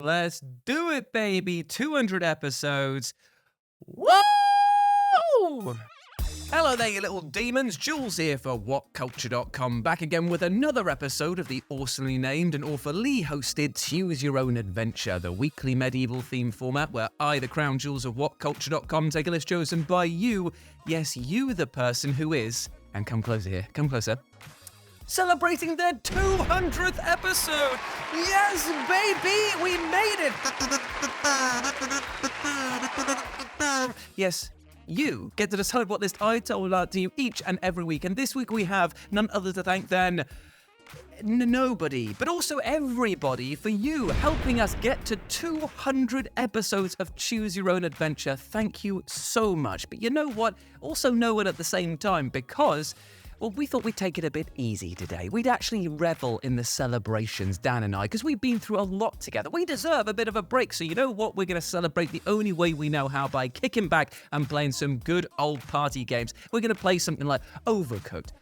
Let's do it, baby. 200 episodes. Woo! Hello there, you little demons. Jules here for WhatCulture.com, back again with another episode of the awesomely named and awfully hosted Choose Your Own Adventure, the weekly medieval theme format where I, the crown jewels of WhatCulture.com, take a list chosen by you. Yes, you, the person who is, and come closer here, come closer, celebrating their 200th episode. Yes, baby, we made it. Yes, you get to decide what list I told out to you each and every week. And this week we have none other to thank than nobody, but also everybody for you helping us get to 200 episodes of Choose Your Own Adventure. Thank you so much. But you know what? Also no one at the same time, because well, we thought we'd take it a bit easy today. We'd actually revel in the celebrations, Dan and I, because we've been through a lot together. We deserve a bit of a break, so you know what? We're going to celebrate the only way we know how, by kicking back and playing some good old party games. We're going to play something like Overcooked,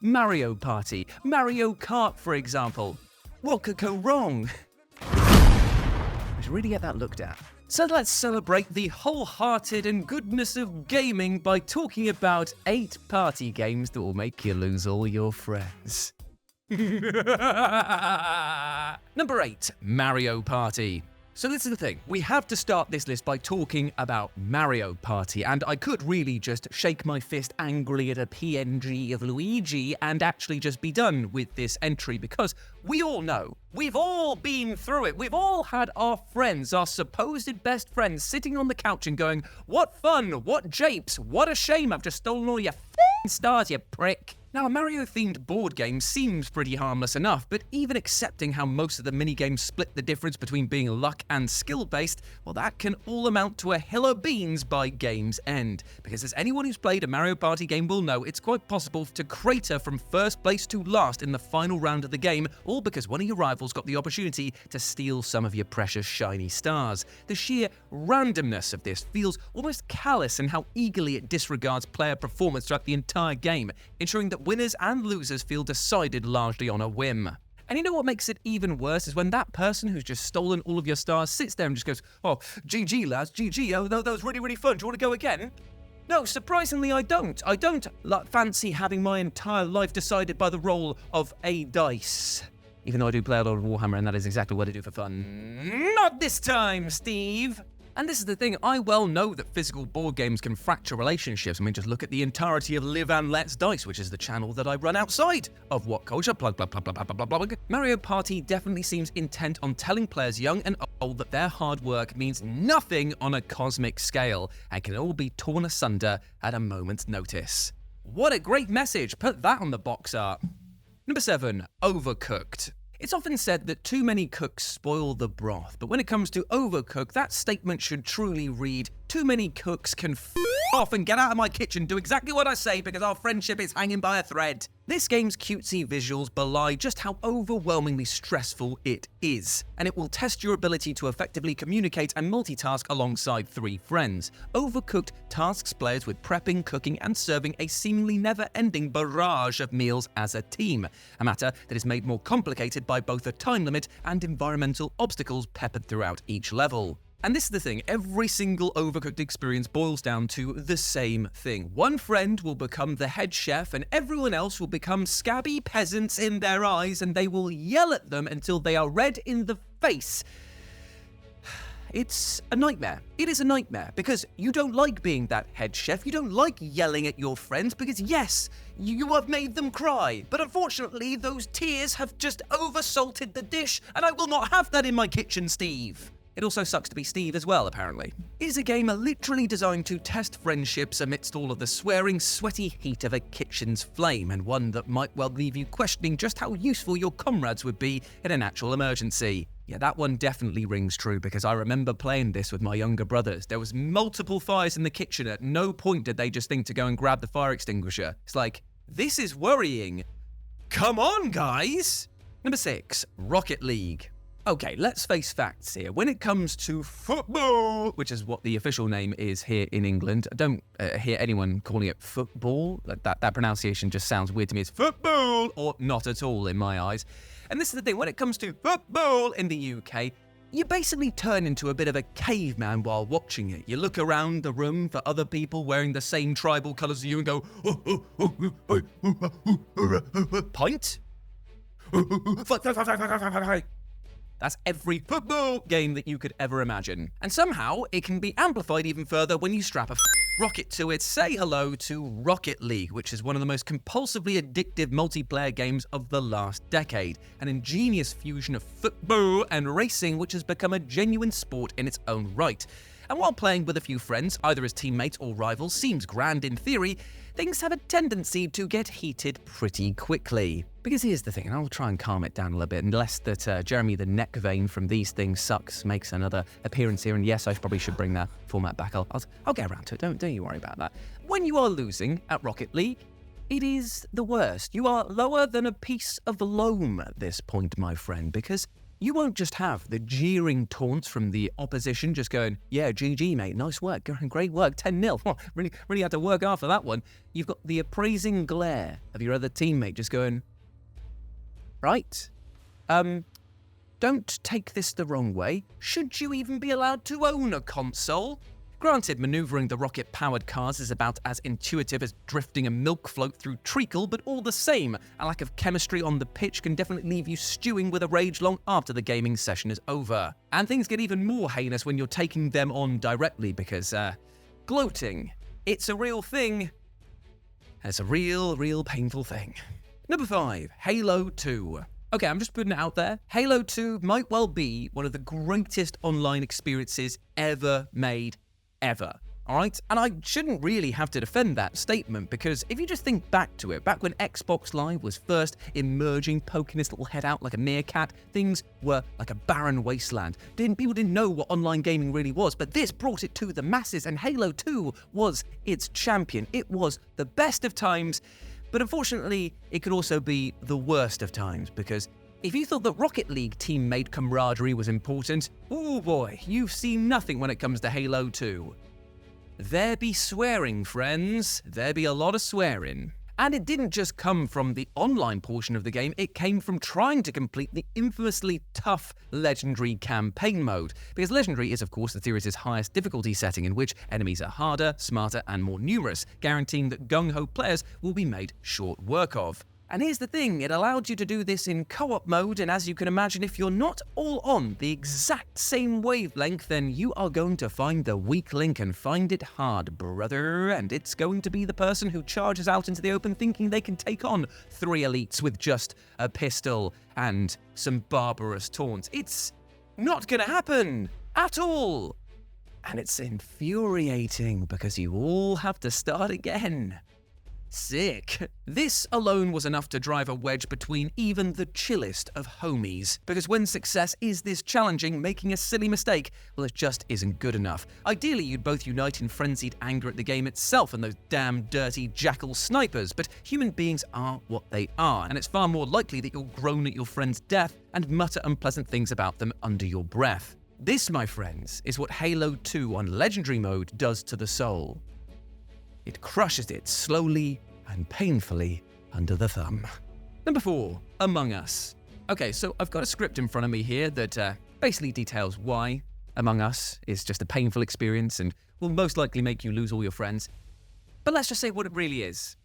Mario Party, Mario Kart, for example. What could go wrong? I should really get that looked at. So let's celebrate the wholehearted and goodness of gaming by talking about 8 party games that will make you lose all your friends. Number 8, Mario Party. So this is the thing, we have to start this list by talking about Mario Party, and I could really just shake my fist angrily at a PNG of Luigi and actually just be done with this entry, because we all know, we've all been through it, we've all had our friends, our supposed best friends, sitting on the couch and going, what fun, what japes, what a shame, I've just stolen all your f***ing stars, you prick. Now, a Mario-themed board game seems pretty harmless enough, but even accepting how most of the minigames split the difference between being luck and skill-based, well, that can all amount to a hill of beans by game's end. Because as anyone who's played a Mario Party game will know, it's quite possible to crater from first place to last in the final round of the game, all because one of your rivals got the opportunity to steal some of your precious shiny stars. The sheer randomness of this feels almost callous in how eagerly it disregards player performance throughout the entire game, ensuring that winners and losers feel decided largely on a whim. And you know what makes it even worse is when that person who's just stolen all of your stars sits there and just goes, oh, GG lads, GG, oh, that was really, really fun, do you want to go again? No, surprisingly I don't. I don't fancy having my entire life decided by the roll of a dice. Even though I do play a lot of Warhammer, and that is exactly what I do for fun. Not this time, Steve! And this is the thing, I well know that physical board games can fracture relationships. I mean, just look at the entirety of Live and Let's Dice, which is the channel that I run outside of What Culture, plug, blah, blah, blah, blah, blah, blah, blah. Mario Party definitely seems intent on telling players young and old that their hard work means nothing on a cosmic scale and can all be torn asunder at a moment's notice. What a great message, put that on the box art. Number 7, Overcooked. It's often said that too many cooks spoil the broth, but when it comes to Overcooked, that statement should truly read, too many cooks can f*** off and get out of my kitchen, do exactly what I say because our friendship is hanging by a thread. This game's cutesy visuals belie just how overwhelmingly stressful it is, and it will test your ability to effectively communicate and multitask alongside 3 friends. Overcooked tasks players with prepping, cooking, and serving a seemingly never-ending barrage of meals as a team, a matter that is made more complicated by both a time limit and environmental obstacles peppered throughout each level. And this is the thing, every single Overcooked experience boils down to the same thing. One friend will become the head chef and everyone else will become scabby peasants in their eyes, and they will yell at them until they are red in the face. It's a nightmare. It is a nightmare because you don't like being that head chef. You don't like yelling at your friends because, yes, you have made them cry. But unfortunately, those tears have just oversalted the dish, and I will not have that in my kitchen, Steve. It also sucks to be Steve as well, apparently. It is a game literally designed to test friendships amidst all of the swearing, sweaty heat of a kitchen's flame, and one that might well leave you questioning just how useful your comrades would be in an actual emergency. Yeah, that one definitely rings true, because I remember playing this with my younger brothers. There was multiple fires in the kitchen. At no point did they just think to go and grab the fire extinguisher. It's like, this is worrying. Come on, guys! Number 6, Rocket League. Okay, let's face facts here. When it comes to football, which is what the official name is here in England, I don't hear anyone calling it football. That pronunciation just sounds weird to me. It's football, or not at all in my eyes. And this is the thing, when it comes to football in the UK, You basically turn into a bit of a caveman while watching it. You look around the room for other people wearing the same tribal colours as you and go, pint? That's every football game that you could ever imagine. And somehow, it can be amplified even further when you strap a rocket to it. Say hello to Rocket League, which is one of the most compulsively addictive multiplayer games of the last decade. An ingenious fusion of football and racing, which has become a genuine sport in its own right. And while playing with a few friends, either as teammates or rivals, seems grand in theory, things have a tendency to get heated pretty quickly. Because here's the thing, and I'll try and calm it down a little bit, unless that Jeremy the Neck Vein from These Things Sucks makes another appearance here, and yes, I probably should bring that format back. I'll get around to it, don't you worry about that. When you are losing at Rocket League, it is the worst. You are lower than a piece of loam at this point, my friend, because you won't just have the jeering taunts from the opposition just going, yeah, GG, mate, nice work, great work, 10-0. Oh, really had to work hard for that one. You've got the appraising glare of your other teammate just going, right, don't take this the wrong way. Should you even be allowed to own a console? Granted, manoeuvring the rocket-powered cars is about as intuitive as drifting a milk float through treacle, but all the same, a lack of chemistry on the pitch can definitely leave you stewing with a rage long after the gaming session is over. And things get even more heinous when you're taking them on directly because, gloating, it's a real thing. And it's a real painful thing. Number 5, Halo 2. Okay, I'm just putting it out there. Halo 2 might well be one of the greatest online experiences ever made. Ever. Alright? And I shouldn't really have to defend that statement because if you just think back to it, back when Xbox Live was first emerging, poking its little head out like a meerkat, things were like a barren wasteland. People didn't know what online gaming really was, but this brought it to the masses and Halo 2 was its champion. It was the best of times, but unfortunately, it could also be the worst of times because if you thought that Rocket League teammate camaraderie was important, oh boy, you've seen nothing when it comes to Halo 2. There be swearing, friends. There be a lot of swearing. And it didn't just come from the online portion of the game, it came from trying to complete the infamously tough Legendary campaign mode. Because Legendary is, of course, the series' highest difficulty setting in which enemies are harder, smarter, and more numerous, guaranteeing that gung-ho players will be made short work of. And here's the thing, it allowed you to do this in co-op mode, and as you can imagine, if you're not all on the exact same wavelength, then you are going to find the weak link and find it hard, brother. And it's going to be the person who charges out into the open thinking they can take on 3 elites with just a pistol and some barbarous taunts. It's not gonna happen at all. And it's infuriating because you all have to start again. Sick. This alone was enough to drive a wedge between even the chillest of homies. Because when success is this challenging, making a silly mistake, well, it just isn't good enough. Ideally, you'd both unite in frenzied anger at the game itself and those damn dirty jackal snipers, but human beings are what they are, and it's far more likely that you'll groan at your friend's death and mutter unpleasant things about them under your breath. This, my friends, is what Halo 2 on Legendary mode does to the soul. It crushes it slowly and painfully under the thumb. Number 4, Among Us. Okay, so I've got a script in front of me here that basically details why Among Us is just a painful experience and will most likely make you lose all your friends. But let's just say what it really is.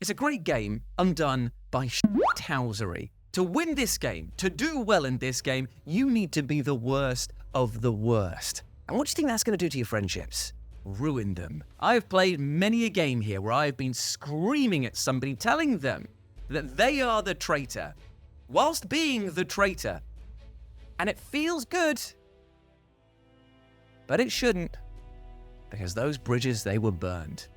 It's a great game undone by shithousery. To win this game, to do well in this game, you need to be the worst of the worst. And what do you think that's going to do to your friendships? Ruin them. I've played many a game here where I've been screaming at somebody, telling them that they are the traitor, whilst being the traitor. And it feels good, but it shouldn't, because those bridges, they were burned.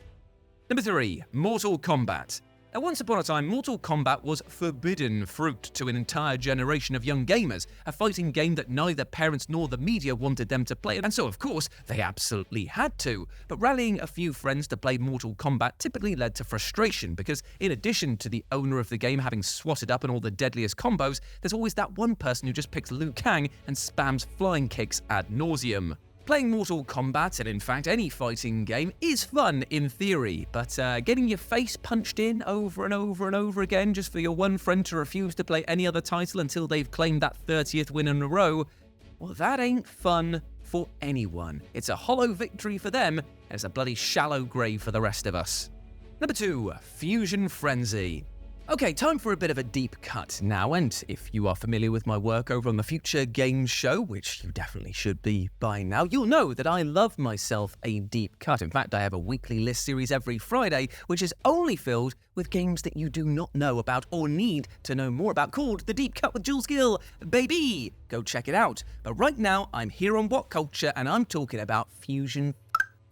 Number 3, Mortal Kombat. Now, once upon a time, Mortal Kombat was forbidden fruit to an entire generation of young gamers, a fighting game that neither parents nor the media wanted them to play, and so, of course, they absolutely had to. But rallying a few friends to play Mortal Kombat typically led to frustration, because in addition to the owner of the game having swatted up on all the deadliest combos, there's always that one person who just picks Liu Kang and spams flying kicks ad nauseum. Playing Mortal Kombat, and in fact any fighting game, is fun in theory, but getting your face punched in over and over and over again just for your one friend to refuse to play any other title until they've claimed that 30th win in a row, well, that ain't fun for anyone. It's a hollow victory for them, and it's a bloody shallow grave for the rest of us. Number 2, Fusion Frenzy. Okay, time for a bit of a deep cut now, and if you are familiar with my work over on the Future Games Show, which you definitely should be by now, you'll know that I love myself a deep cut. In fact, I have a weekly list series every Friday, which is only filled with games that you do not know about or need to know more about, called The Deep Cut with Jules Gill. Baby, go check it out. But right now, I'm here on WhatCulture, and I'm talking about Fusion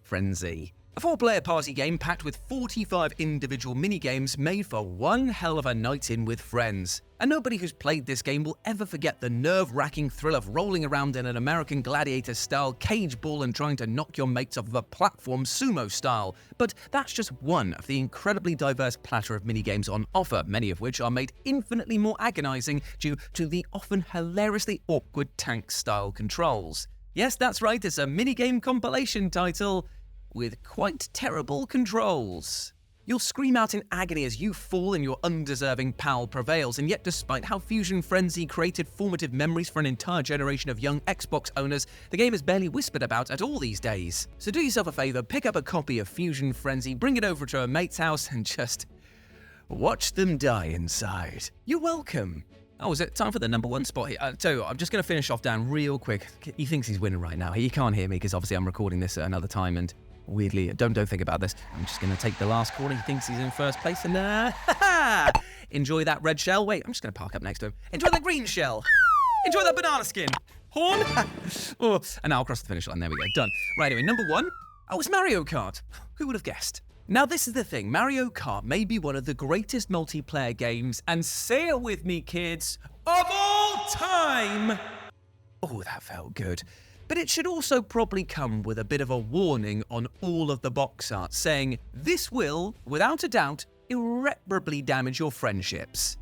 Frenzy. A 4-player party game packed with 45 individual mini-games made for one hell of a night in with friends. And nobody who's played this game will ever forget the nerve-wracking thrill of rolling around in an American Gladiator-style cage ball and trying to knock your mates off of a platform sumo style. But that's just one of the incredibly diverse platter of mini-games on offer, many of which are made infinitely more agonizing due to the often hilariously awkward tank-style controls. Yes, that's right, it's a mini-game compilation title with quite terrible controls. You'll scream out in agony as you fall and your undeserving pal prevails, and yet despite how Fusion Frenzy created formative memories for an entire generation of young Xbox owners, the game is barely whispered about at all these days. So do yourself a favour, pick up a copy of Fusion Frenzy, bring it over to a mate's house and just watch them die inside. You're welcome. Oh, is it time for the number 1 spot here? Tell you what, I'm just going to finish off Dan real quick. He thinks he's winning right now. He can't hear me because obviously I'm recording this at another time, and weirdly, don't think about this. I'm just going to take the last corner. He thinks he's in first place, and enjoy that red shell. Wait, I'm just going to park up next to him. Enjoy that green shell. Enjoy that banana skin. Horn. Oh, and now I'll cross the finish line. There we go. Done. Right, anyway, number 1. Oh, it's Mario Kart. Who would have guessed? Now, this is the thing. Mario Kart may be one of the greatest multiplayer games, and say it with me, kids, of all time. Oh, that felt good. But it should also probably come with a bit of a warning on all of the box art, saying this will, without a doubt, irreparably damage your friendships.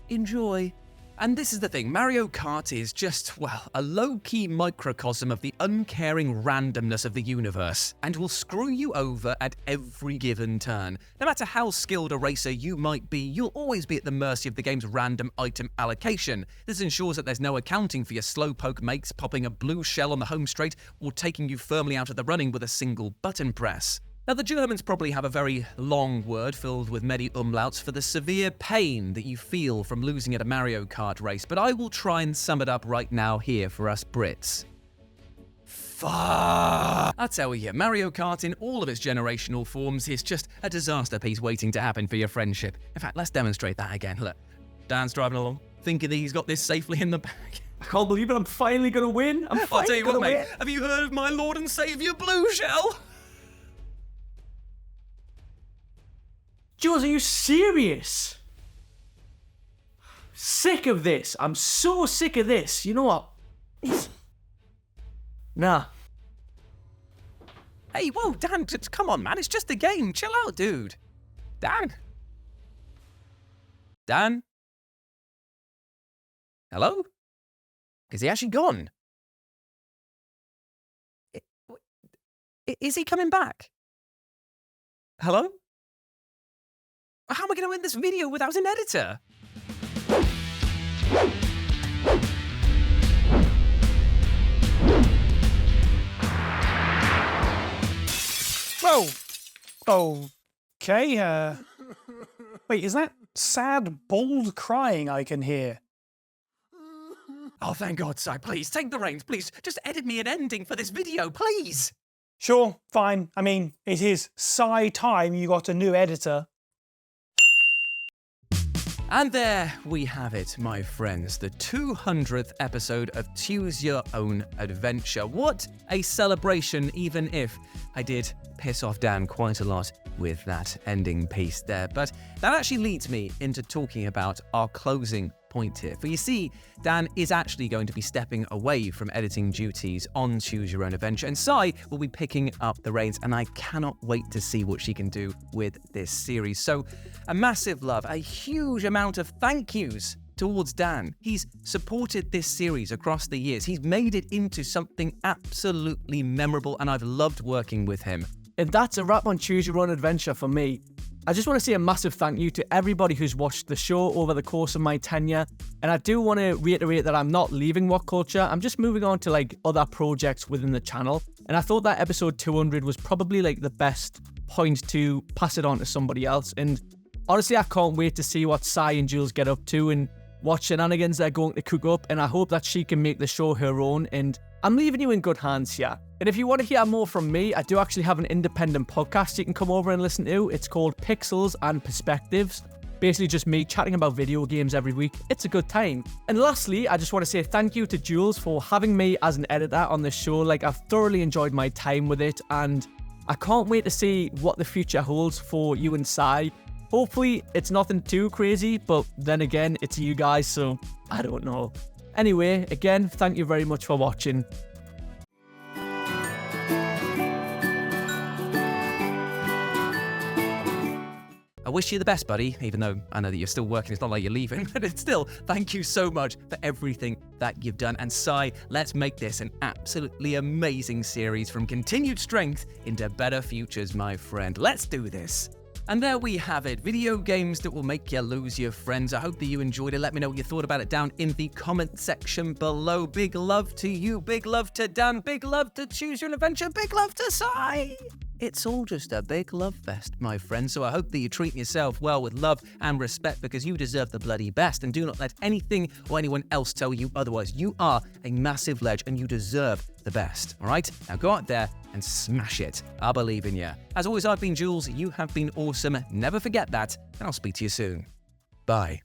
Enjoy. And this is the thing, Mario Kart is just, well, a low-key microcosm of the uncaring randomness of the universe, and will screw you over at every given turn. No matter how skilled a racer you might be, you'll always be at the mercy of the game's random item allocation. This ensures that there's no accounting for your slowpoke mates popping a blue shell on the home straight or taking you firmly out of the running with a single button press. Now, the Germans probably have a very long word filled with many umlauts for the severe pain that you feel from losing at a Mario Kart race, but I will try and sum it up right now here for us Brits. Fuck! I tell you, Mario Kart in all of its generational forms is just a disaster piece waiting to happen for your friendship. In fact, let's demonstrate that again. Look, Dan's driving along, thinking that he's got this safely in the bag. I can't believe it, I'm finally gonna win. I'll tell you what, mate, have you heard of my Lord and Saviour Blue Shell? Jules, are you serious? Sick of this. I'm so sick of this. You know what? Nah. Hey, whoa, Dan, come on, man. It's just a game. Chill out, dude. Dan? Dan? Hello? Is he actually gone? Is he coming back? Hello? How am I going to end this video without an editor? Whoa. Okay, wait, is that sad, bald crying I can hear? Oh, thank God, Si, please, take the reins, please. Just edit me an ending for this video, please. Sure, fine. I mean, it is sigh time you got a new editor. And there we have it, my friends, the 200th episode of Choose Your Own Adventure. What a celebration, even if I did piss off Dan quite a lot with that ending piece there. But that actually leads me into talking about our closing point here. For you see, Dan is actually going to be stepping away from editing duties on Choose Your Own Adventure, and Sai will be picking up the reins, and I cannot wait to see what she can do with this series. So a massive love, a huge amount of thank yous towards Dan. He's supported this series across the years. He's made it into something absolutely memorable, and I've loved working with him. And that's a wrap on Choose Your Own Adventure for me. I just want to say a massive thank you to everybody who's watched the show over the course of my tenure. And I do want to reiterate that I'm not leaving WhatCulture. I'm just moving on to like other projects within the channel. And I thought that episode 200 was probably like the best point to pass it on to somebody else. And honestly, I can't wait to see what Sai and Jules get up to and what shenanigans they're going to cook up. And I hope that she can make the show her own. And I'm leaving you in good hands here. And if you want to hear more from me, I do actually have an independent podcast you can come over and listen to. It's called Pixels and Perspectives. Basically just me chatting about video games every week. It's a good time. And lastly, I just want to say thank you to Jules for having me as an editor on this show. Like, I've thoroughly enjoyed my time with it, and I can't wait to see what the future holds for you and Sai. Hopefully, it's nothing too crazy, but then again, it's you guys, so I don't know. Anyway, again, thank you very much for watching. I wish you the best, buddy, even though I know that you're still working. It's not like you're leaving, but it's still, thank you so much for everything that you've done. And Sai, let's make this an absolutely amazing series from continued strength into better futures, my friend. Let's do this. And there we have it, video games that will make you lose your friends. I hope that you enjoyed it. Let me know what you thought about it down in the comment section below. Big love to you, big love to Dan, big love to Choose Your Own Adventure, big love to Sai. It's all just a big love fest, my friend. So I hope that you treat yourself well with love and respect, because you deserve the bloody best. And do not let anything or anyone else tell you otherwise. You are a massive ledge and you deserve the best, all right? Now go out there and smash it. I believe in you. As always, I've been Jules. You have been awesome. Never forget that. And I'll speak to you soon. Bye.